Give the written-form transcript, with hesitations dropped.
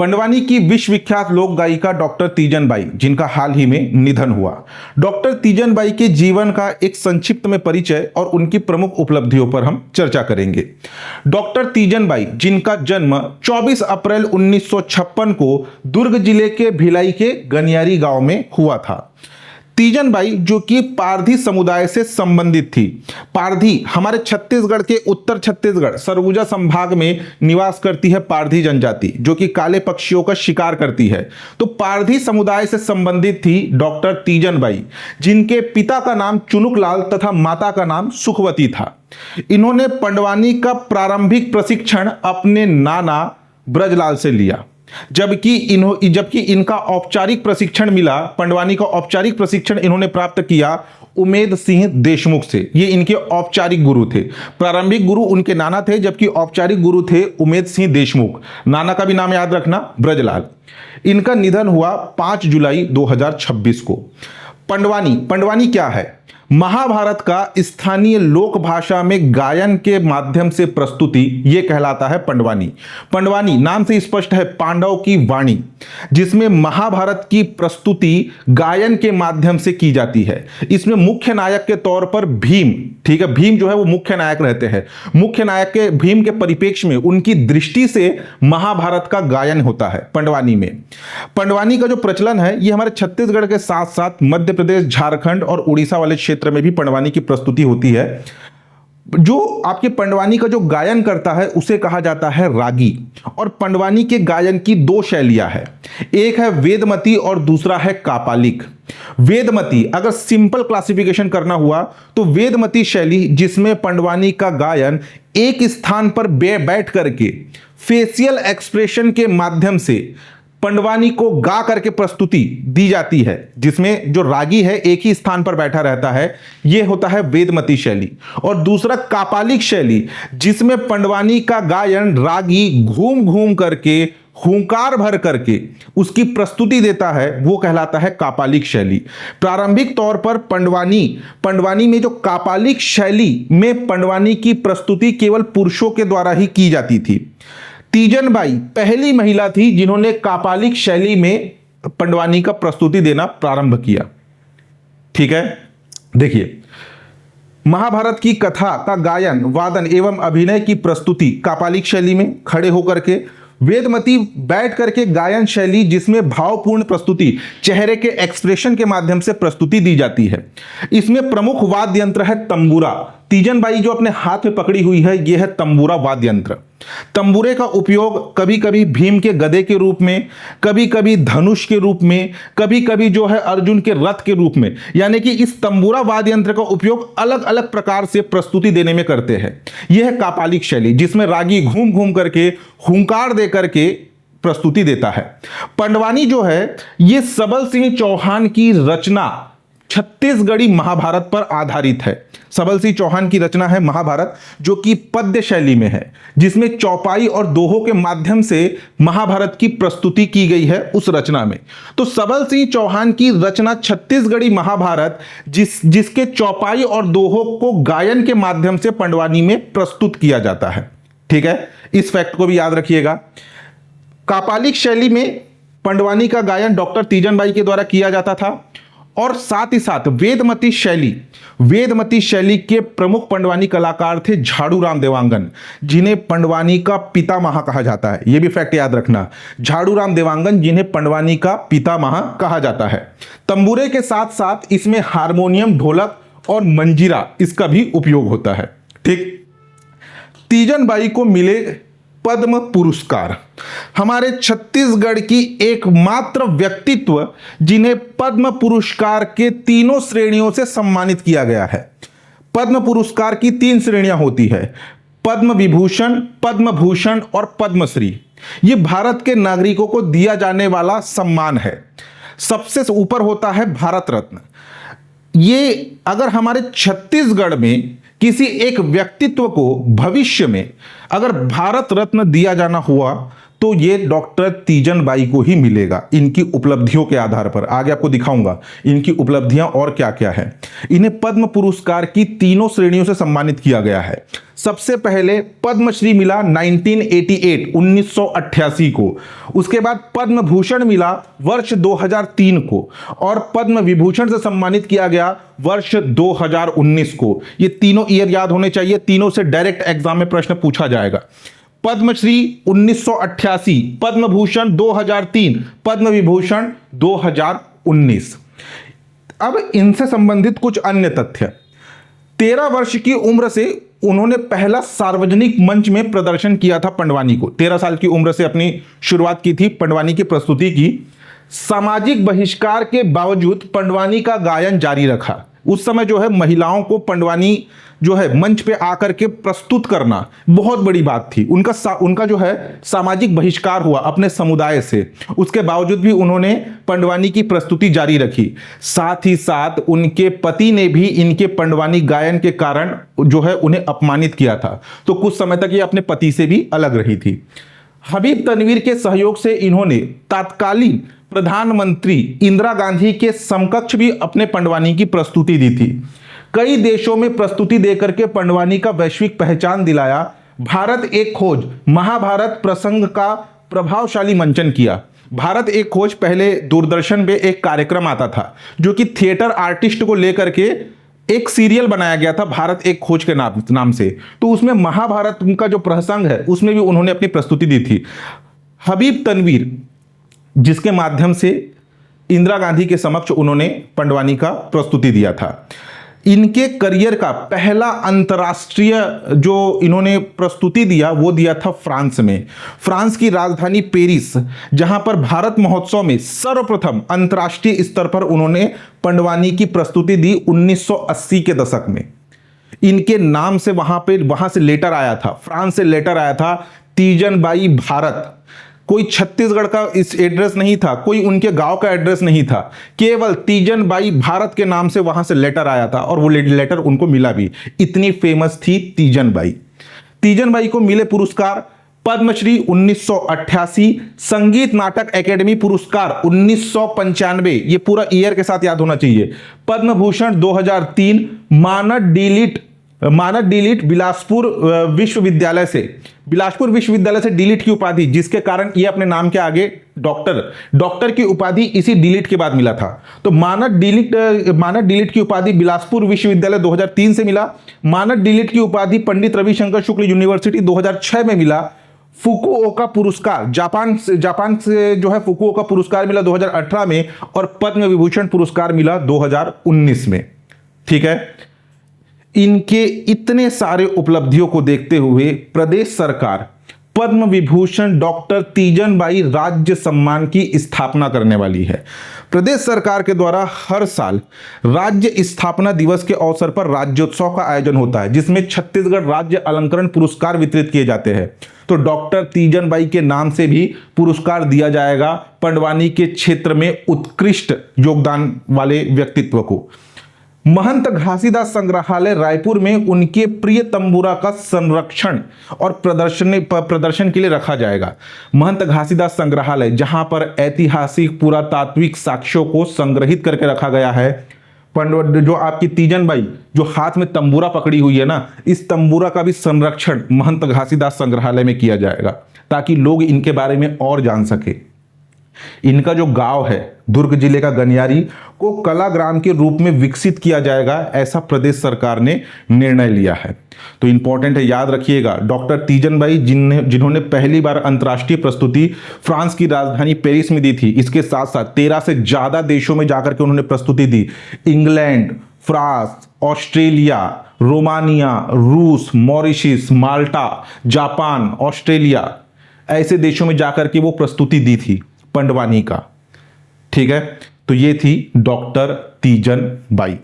पंडवानी की विश्वविख्यात लोक गायिका डॉक्टर तीजन बाई, जिनका हाल ही में निधन हुआ। डॉक्टर तीजन बाई के जीवन का एक संक्षिप्त में परिचय और उनकी प्रमुख उपलब्धियों पर हम चर्चा करेंगे। डॉक्टर तीजन बाई, जिनका जन्म 24 अप्रैल 1956 को दुर्ग जिले के भिलाई के गनियारी गांव में हुआ था। तीजन बाई जो कि पारधी समुदाय से संबंधित थी। पारधी हमारे छत्तीसगढ़ के उत्तर छत्तीसगढ़ सरगुजा संभाग में निवास करती है पारधी जनजाति, जो कि काले पक्षियों का शिकार करती है। तो पारधी समुदाय से संबंधित थी डॉक्टर तीजन बाई, जिनके पिता का नाम चुनुकलाल तथा माता का नाम सुखवती था। इन्होंने पंडवानी का प्रारंभिक प्रशिक्षण अपने नाना ब्रजलाल से लिया, जबकि इनका औपचारिक प्रशिक्षण मिला, पंडवानी का औपचारिक प्रशिक्षण इन्होंने प्राप्त किया उमेद सिंह देशमुख से। ये इनके औपचारिक गुरु थे। प्रारंभिक गुरु उनके नाना थे, जबकि औपचारिक गुरु थे उमेद सिंह देशमुख। नाना का भी नाम याद रखना, ब्रजलाल। इनका निधन हुआ 5 जुलाई 2026 को। पंडवानी क्या है? महाभारत का स्थानीय लोक भाषा में गायन के माध्यम से प्रस्तुति, यह कहलाता है पंडवानी। पंडवानी नाम से स्पष्ट है पांडव की वाणी, जिसमें महाभारत की प्रस्तुति गायन के माध्यम से की जाती है। इसमें मुख्य नायक के तौर पर भीम, ठीक है, भीम जो है वो मुख्य नायक रहते हैं। मुख्य नायक के भीम के परिप्रेक्ष्य में उनकी दृष्टि से महाभारत का गायन होता है पंडवानी में। पंडवानी का जो प्रचलन है ये हमारे छत्तीसगढ़ के साथ साथ मध्य प्रदेश, झारखंड और उड़ीसा वाले क्षेत्र में भी पंडवानी की प्रस्तुति होती है। जो आपके पंडवानी का जो गायन करता है उसे कहा जाता है रागी। और पंडवानी के गायन की 2 शैलियां हैं, एक है वेदमती और दूसरा है कापालिक। वेदमती अगर सिंपल क्लासिफिकेशन करना हुआ तो वेदमती शैली, जिसमें पंडवानी का गायन एक स्थान पर बैठ करके फेशियल एक्सप्रेशन के माध्यम से पंडवानी को गा करके प्रस्तुति दी जाती है, जिसमें जो रागी है एक ही स्थान पर बैठा रहता है, यह होता है वेदमती शैली। और दूसरा कापालिक शैली, जिसमें पंडवानी का गायन रागी घूम घूम करके हुंकार भर करके उसकी प्रस्तुति देता है, वो कहलाता है कापालिक शैली। प्रारंभिक तौर पर पंडवानी में जो कापालिक शैली में पंडवानी की प्रस्तुति केवल पुरुषों के द्वारा ही की जाती थी। तीजन बाई पहली महिला थी जिन्होंने कापालिक शैली में पंडवानी का प्रस्तुति देना प्रारंभ किया। ठीक है, देखिए, महाभारत की कथा का गायन, वादन एवं अभिनय की प्रस्तुति कापालिक शैली में खड़े होकर के, वेदमती बैठ करके गायन शैली जिसमें भावपूर्ण प्रस्तुति, चेहरे के एक्सप्रेशन के माध्यम से प्रस्तुति दी जाती है। इसमें प्रमुख वाद्य यंत्र है तंबूरा। तीजन बाई जो अपने हाथ में पकड़ी हुई है यह है तंबूरा वाद्य यंत्र। तंबूरे का उपयोग कभी कभी भीम के गदे के रूप में, कभी कभी धनुष के रूप में, कभी कभी जो है अर्जुन के रथ के रूप में, यानी कि इस तंबूरा वाद्य यंत्र का उपयोग अलग अलग प्रकार से प्रस्तुति देने में करते हैं। यह है कापालिक शैली, जिसमें रागी घूम घूम करके हुंकार दे करके प्रस्तुति देता है। पंडवानी जो है यह सबल सिंह चौहान की रचना छत्तीसगढ़ी महाभारत पर आधारित है। सबल सिंह चौहान की रचना है महाभारत, जो कि पद्य शैली में है, जिसमें चौपाई और दोहों के माध्यम से महाभारत की प्रस्तुति की गई है उस रचना में। तो सबल सिंह चौहान की रचना छत्तीसगढ़ी महाभारत, जिसके चौपाई और दोहों को गायन के माध्यम से पंडवानी में प्रस्तुत किया जाता है। ठीक है, इस फैक्ट को भी याद रखिएगा। कापालिक शैली में पंडवानी का गायन डॉक्टर तीजन बाई के द्वारा किया जाता था। और साथ ही साथ वेदमती शैली के प्रमुख पंडवानी कलाकार थे झाड़ूराम देवांगन, जिन्हें पंडवानी का पितामह कहा जाता है। यह भी फैक्ट याद रखना, झाड़ूराम देवांगन जिन्हें पंडवानी का पितामह कहा जाता है। तंबूरे के साथ साथ इसमें हारमोनियम, ढोलक और मंजीरा, इसका भी उपयोग होता है। ठीक, तीजन बाई को मिले पद्म पुरस्कार। हमारे छत्तीसगढ़ की एकमात्र व्यक्तित्व जिन्हें पद्म पुरस्कार के 3 श्रेणियों से सम्मानित किया गया है। पद्म पुरस्कार की 3 श्रेणियां होती है, पद्म विभूषण, पद्म भूषण और पद्मश्री। यह भारत के नागरिकों को दिया जाने वाला सम्मान है। सबसे ऊपर होता है भारत रत्न। ये अगर हमारे छत्तीसगढ़ में किसी एक व्यक्तित्व को भविष्य में अगर भारत रत्न दिया जाना हुआ तो ये डॉक्टर तीजन बाई को ही मिलेगा इनकी उपलब्धियों के आधार पर। आगे आपको दिखाऊंगा इनकी उपलब्धियां और क्या क्या है। इन्हें पद्म पुरस्कार की तीनों श्रेणियों से सम्मानित किया गया है। सबसे पहले पद्मश्री मिला 1988 को, उसके बाद पद्म भूषण मिला वर्ष 2003 को, और पद्म विभूषण से सम्मानित किया गया वर्ष 2019 को। ये तीनों ईयर याद होने चाहिए, तीनों से डायरेक्ट एग्जाम में प्रश्न पूछा जाएगा। पद्मश्री 1988, पद्म भूषण 2003, पद्म विभूषण 2019। अब इनसे संबंधित कुछ अन्य तथ्य। 13 वर्ष की उम्र से उन्होंने पहला सार्वजनिक मंच में प्रदर्शन किया था पंडवानी को। 13 साल की उम्र से अपनी शुरुआत की थी, पंडवानी की प्रस्तुति की। सामाजिक बहिष्कार के बावजूद पंडवानी का गायन जारी रखा। उस समय जो है महिलाओं को पंडवानी जो है मंच पे आकर के प्रस्तुत करना बहुत बड़ी बात थी। उनका जो है सामाजिक बहिष्कार हुआ अपने समुदाय से, उसके बावजूद भी उन्होंने पंडवानी की प्रस्तुति जारी रखी। साथ ही साथ उनके पति ने भी इनके पंडवानी गायन के कारण जो है उन्हें अपमानित किया था, तो कुछ समय तक ये अपने पति से भी अलग रही थी। हबीब तनवीर के सहयोग से इन्होंने तत्कालीन प्रधानमंत्री इंदिरा गांधी के समकक्ष भी अपने पंडवानी की प्रस्तुति दी थी। कई देशों में प्रस्तुति देकर के पंडवानी का वैश्विक पहचान दिलाया। भारत एक खोज महाभारत प्रसंग का प्रभावशाली मंचन किया। भारत एक खोज पहले दूरदर्शन पे एक कार्यक्रम आता था जो कि थिएटर आर्टिस्ट को लेकर के एक सीरियल बनाया गया था भारत एक खोज के नाम से। तो उसमें महाभारत का जो प्रसंग है उसमें भी उन्होंने अपनी प्रस्तुति दी थी। हबीब तनवीर, जिसके माध्यम से इंदिरा गांधी के समक्ष उन्होंने पंडवानी का प्रस्तुति दिया था। इनके करियर का पहला अंतर्राष्ट्रीय जो इन्होंने प्रस्तुति दिया वो दिया था फ्रांस में, फ्रांस की राजधानी पेरिस, जहां पर भारत महोत्सव में सर्वप्रथम अंतर्राष्ट्रीय स्तर पर उन्होंने पंडवानी की प्रस्तुति दी 1980 के दशक में। इनके नाम से वहां से लेटर आया था, फ्रांस से लेटर आया था, तीजन बाई भारत। कोई छत्तीसगढ़ का इस एड्रेस नहीं था, कोई उनके गांव का एड्रेस नहीं था, केवल तीजन बाई भारत के नाम से वहां से लेटर आया था और वो लेटर उनको मिला भी। इतनी फेमस थी तीजन बाई। तीजन बाई को मिले पुरस्कार पद्मश्री 1988, संगीत नाटक एकेडमी पुरस्कार 1995, ये पूरा ईयर के साथ याद होना चाहिए, पद्म भूषण 2003, मानद डिलीट बिलासपुर विश्वविद्यालय से डिलीट की उपाधि, जिसके कारण ये अपने नाम के आगे डॉक्टर की उपाधि इसी डिलीट के बाद मिला था। तो मानद डिलीट की उपाधि बिलासपुर विश्वविद्यालय 2003 से मिला। मानद डिलीट की उपाधि पंडित रविशंकर शुक्ल यूनिवर्सिटी 2006 में मिला। फुकुओका पुरस्कार जापान से जो है फुकुओका पुरस्कार मिला 2018 में, और पद्म विभूषण पुरस्कार मिला 2019 में। ठीक है, इनके इतने सारे उपलब्धियों को देखते हुए प्रदेश सरकार पद्म विभूषण डॉक्टर तीजन बाई राज्य सम्मान की स्थापना करने वाली है। प्रदेश सरकार के द्वारा हर साल राज्य स्थापना दिवस के अवसर पर राज्योत्सव का आयोजन होता है, जिसमें छत्तीसगढ़ राज्य अलंकरण पुरस्कार वितरित किए जाते हैं। तो डॉक्टर तीजन बाई के नाम से भी पुरस्कार दिया जाएगा पंडवानी के क्षेत्र में उत्कृष्ट योगदान वाले व्यक्तित्व को। महंत घासीदास संग्रहालय रायपुर में उनके प्रिय तंबूरा का संरक्षण और प्रदर्शन के लिए रखा जाएगा। महंत घासीदास संग्रहालय, जहां पर ऐतिहासिक पुरातात्विक साक्ष्यों को संग्रहित करके रखा गया है। जो आपकी तीजन बाई जो हाथ में तंबूरा पकड़ी हुई है ना, इस तंबूरा का भी संरक्षण महंत घासीदास संग्रहालय में किया जाएगा, ताकि लोग इनके बारे में और जान सके। इनका जो गांव है दुर्ग जिले का गनियारी को कला ग्राम के रूप में विकसित किया जाएगा, ऐसा प्रदेश सरकार ने निर्णय लिया है। तो इंपॉर्टेंट है, याद रखिएगा। डॉक्टर तीजन बाई जिन्होंने पहली बार अंतर्राष्ट्रीय प्रस्तुति फ्रांस की राजधानी पेरिस में दी थी, इसके साथ साथ 13 से ज्यादा देशों में जाकर के उन्होंने प्रस्तुति दी। इंग्लैंड, फ्रांस, ऑस्ट्रेलिया, रोमानिया, रूस, मॉरिशस, माल्टा, जापान, ऑस्ट्रेलिया, ऐसे देशों में जाकर के वो प्रस्तुति दी थी पंडवानी का। ठीक है, तो ये थी डॉक्टर तीजन बाई।